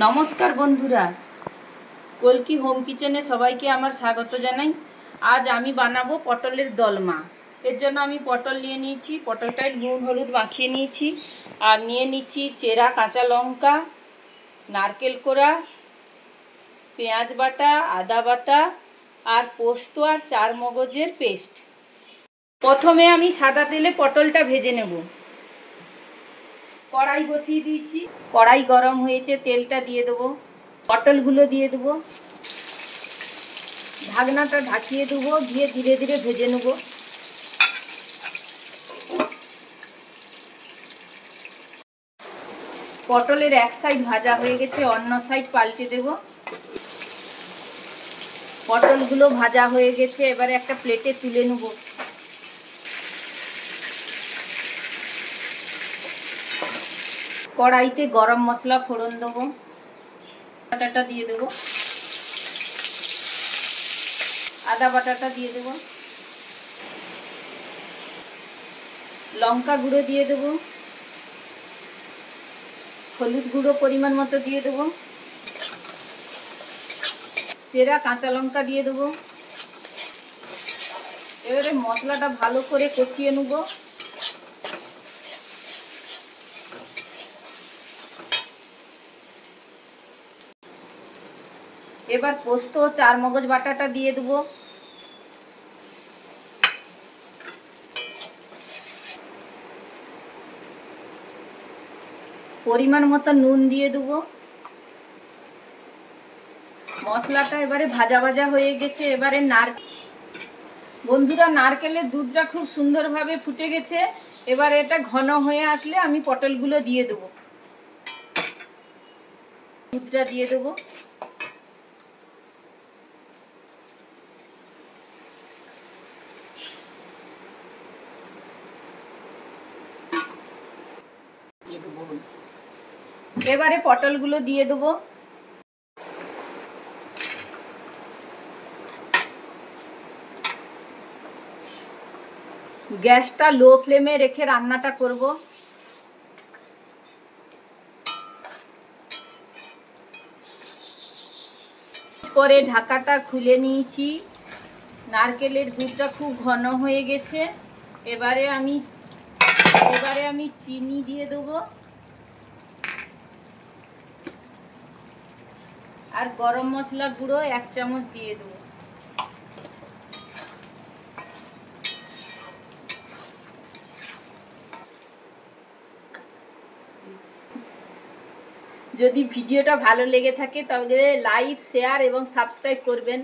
নমস্কার বন্ধুরা, কলকি হোম কিচেনে সবাইকে আমার স্বাগত জানাই। আজ আমি বানাবো পটলের দলমা। এর জন্য আমি পটল নিয়ে নিয়েছি, পটলটায় নুন হলুদ মাখিয়ে নিয়েছি। আর নিয়ে নিচ্ছি চেরা কাঁচা লঙ্কা, নারকেল কোড়া, পেঁয়াজ বাটা, আদা বাটা আর পোস্ত আর চার মগজের পেস্ট। প্রথমে আমি সাদা তেলে পটলটা ভেজে নেব। কড়াই বসিয়ে দিয়েছি, কড়াই গরম হয়েছে, তেলটা দিয়ে দেবো, পটলগুলো দিয়ে দেবো, ঢাকনাটা ঢাকিয়ে দেবো, দিয়ে ধীরে ধীরে ভেজে নেব। পটলের এক সাইড ভাজা হয়ে গেছে, অন্য সাইড পাল্টে দেব। পটলগুলো ভাজা হয়ে গেছে, এবারে একটা প্লেটে তুলে নেব। কড়াইতে গরম মশলা ফোড়ন দেবো, বাটাটা দিয়ে দেবো, আদা বাটাটা দিয়ে দেবো, লঙ্কা গুঁড়ো দিয়ে দেবো, হলুদ গুঁড়ো পরিমাণ মতো দিয়ে দেবো, চেরা কাঁচা লঙ্কা দিয়ে দেবো। এবারে মশলাটা ভালো করে কষিয়ে নেব। এবার পোস্ত চার মগজ বাটাটা দিয়ে দেবো, পরিমাণ মতো নুন দিয়ে দেবো। মশলাটা এবারে ভাজা ভাজা হয়ে গেছে। এবারে বন্ধুরা, নারকেলের দুধটা খুব সুন্দরভাবে ফুটে গেছে। এবার এটা ঘন হয়ে আসলে আমি পটলগুলো দিয়ে দেবো, দুধটা দিয়ে দেবো। এবারে পটলগুলো দিয়ে দেবো। গ্যাসটা লো ফ্লেমে রেখে রান্নাটা করব। পরে ঢাকাটা খুলে নিয়েছি। নারকেলের দুধটা খুব ঘন হয়ে গেছে। এবারে আমি চিনি দিয়ে দেবো আর গরম মশলা গুঁড়ো 1 চামচ দিয়ে দেবো। যদি ভিডিওটা ভালো লেগে থাকে তবে লাইক, শেয়ার এবং সাবস্ক্রাইব করবেন।